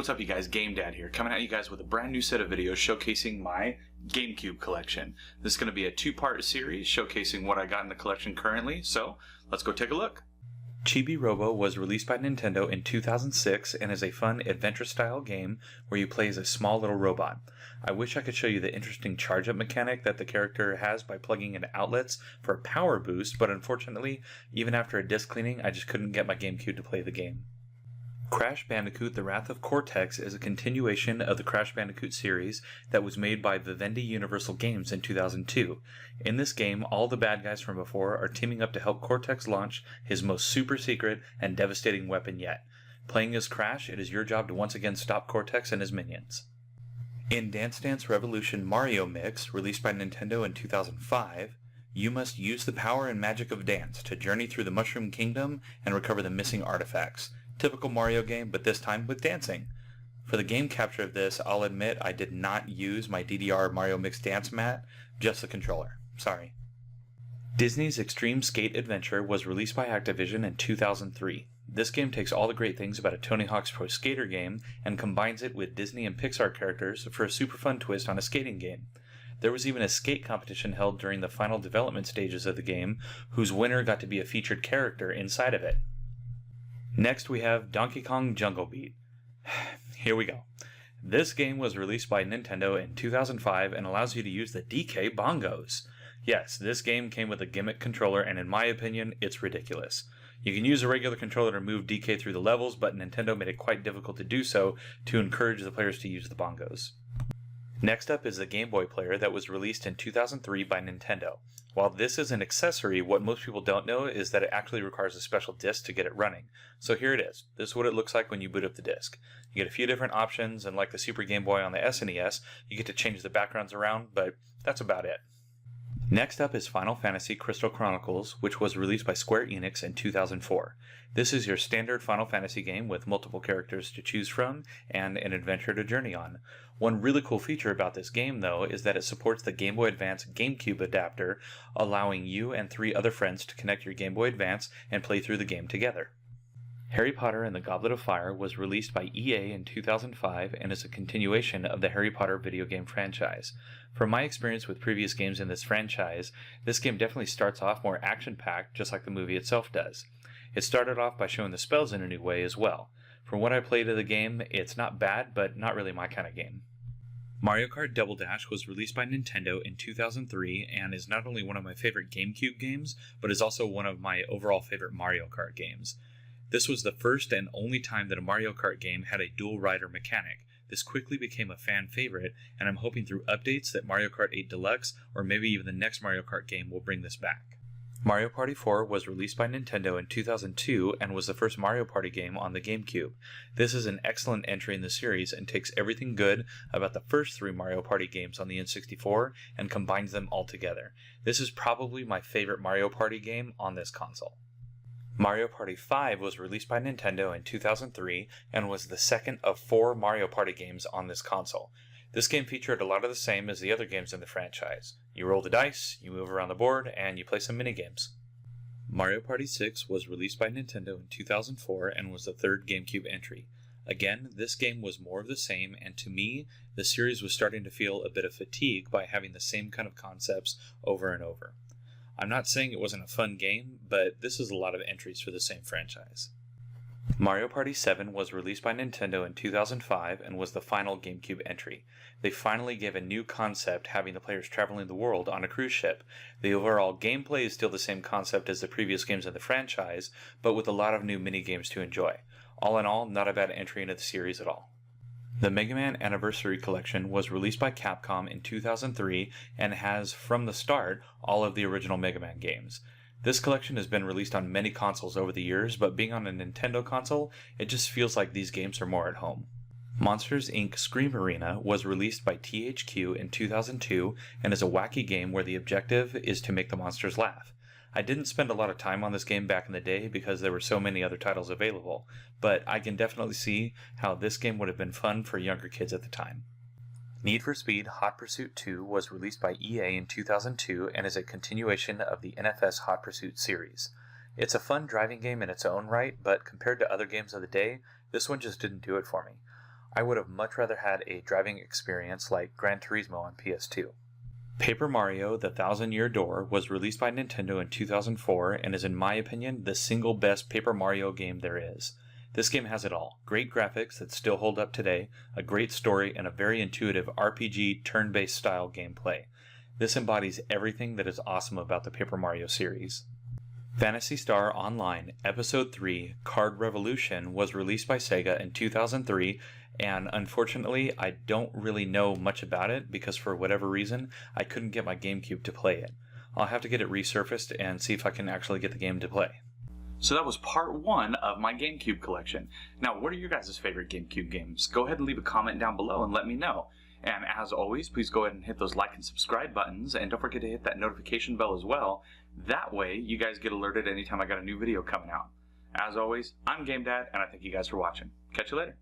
what's up you guys, GameDad here, coming at you guys with a brand new set of videos showcasing my GameCube collection. This is going to be a two-part series showcasing what I got in the collection currently, so let's go take a look. Chibi-Robo was released by Nintendo in 2006 and is a fun adventure-style game where you play as a small little robot. I wish I could show you the interesting charge-up mechanic that the character has by plugging in outlets for a power boost, but unfortunately, even after a disc cleaning, I just couldn't get my GameCube to play the game. Crash Bandicoot: The Wrath of Cortex is a continuation of the Crash Bandicoot series that was made by Vivendi Universal Games in 2002. In this game, all the bad guys from before are teaming up to help Cortex launch his most super secret and devastating weapon yet. Playing as Crash, it is your job to once again stop Cortex and his minions. In Dance Dance Revolution Mario Mix, released by Nintendo in 2005, you must use the power and magic of dance to journey through the Mushroom Kingdom and recover the missing artifacts. Typical Mario game, but this time with dancing. For the game capture of this, I'll admit I did not use my DDR Mario Mix dance mat, just the controller. Sorry. Disney's Extreme Skate Adventure was released by Activision in 2003. This game takes all the great things about a Tony Hawk's Pro Skater game and combines it with Disney and Pixar characters for a super fun twist on a skating game. There was even a skate competition held during the final development stages of the game, whose winner got to be a featured character inside of it. Next we have Donkey Kong Jungle Beat. Here we go. This game was released by Nintendo in 2005 and allows you to use the DK bongos. Yes, this game came with a gimmick controller and in my opinion, it's ridiculous. You can use a regular controller to move DK through the levels, but Nintendo made it quite difficult to do so to encourage the players to use the bongos. Next up is the Game Boy player that was released in 2003 by Nintendo. While this is an accessory, what most people don't know is that it actually requires a special disc to get it running. So here it is. This is what it looks like when you boot up the disc. You get a few different options, and like the Super Game Boy on the SNES, you get to change the backgrounds around, but that's about it. Next up is Final Fantasy Crystal Chronicles, which was released by Square Enix in 2004. This is your standard Final Fantasy game with multiple characters to choose from and an adventure to journey on. One really cool feature about this game, though, is that it supports the Game Boy Advance GameCube adapter, allowing you and 3 other friends to connect your Game Boy Advance and play through the game together. Harry Potter and the Goblet of Fire was released by EA in 2005 and is a continuation of the Harry Potter video game franchise. From my experience with previous games in this franchise, this game definitely starts off more action-packed, just like the movie itself does. It started off by showing the spells in a new way as well. From what I played of the game, it's not bad, but not really my kind of game. Mario Kart Double Dash was released by Nintendo in 2003 and is not only one of my favorite GameCube games, but is also one of my overall favorite Mario Kart games. This was the first and only time that a Mario Kart game had a dual rider mechanic. This quickly became a fan favorite, and I'm hoping through updates that Mario Kart 8 Deluxe, or maybe even the next Mario Kart game, will bring this back. Mario Party 4 was released by Nintendo in 2002 and was the first Mario Party game on the GameCube. This is an excellent entry in the series and takes everything good about the first 3 Mario Party games on the N64 and combines them all together. This is probably my favorite Mario Party game on this console. Mario Party 5 was released by Nintendo in 2003 and was the second of 4 Mario Party games on this console. This game featured a lot of the same as the other games in the franchise. You roll the dice, you move around the board, and you play some minigames. Mario Party 6 was released by Nintendo in 2004 and was the 3rd GameCube entry. Again, this game was more of the same, and to me, the series was starting to feel a bit of fatigue by having the same kind of concepts over and over. I'm not saying it wasn't a fun game, but this is a lot of entries for the same franchise. Mario Party 7 was released by Nintendo in 2005 and was the final GameCube entry. They finally gave a new concept, having the players traveling the world on a cruise ship. The overall gameplay is still the same concept as the previous games in the franchise, but with a lot of new mini-games to enjoy. All in all, not a bad entry into the series at all. The Mega Man Anniversary Collection was released by Capcom in 2003 and has, from the start, all of the original Mega Man games. This collection has been released on many consoles over the years, but being on a Nintendo console, it just feels like these games are more at home. Monsters, Inc. Scream Arena was released by THQ in 2002 and is a wacky game where the objective is to make the monsters laugh. I didn't spend a lot of time on this game back in the day because there were so many other titles available, but I can definitely see how this game would have been fun for younger kids at the time. Need for Speed Hot Pursuit 2 was released by EA in 2002 and is a continuation of the NFS Hot Pursuit series. It's a fun driving game in its own right, but compared to other games of the day, this one just didn't do it for me. I would have much rather had a driving experience like Gran Turismo on PS2. Paper Mario: The Thousand-Year Door was released by Nintendo in 2004 and is in my opinion the single best Paper Mario game there is. This game has it all: great graphics that still hold up today, a great story, and a very intuitive RPG turn-based style gameplay. This embodies everything that is awesome about the Paper Mario series. Phantasy Star Online Episode 3 Card Revolution was released by Sega in 2003, and unfortunately I don't really know much about it because for whatever reason I couldn't get my GameCube to play it. I'll have to get it resurfaced and see if I can actually get the game to play. So that was part 1 of my GameCube collection. Now, what are your guys' favorite GameCube games? Go ahead and leave a comment down below and let me know. And as always, please go ahead and hit those like and subscribe buttons, and don't forget to hit that notification bell as well. That way, you guys get alerted anytime I got a new video coming out. As always, I'm GameDad, and I thank you guys for watching. Catch you later.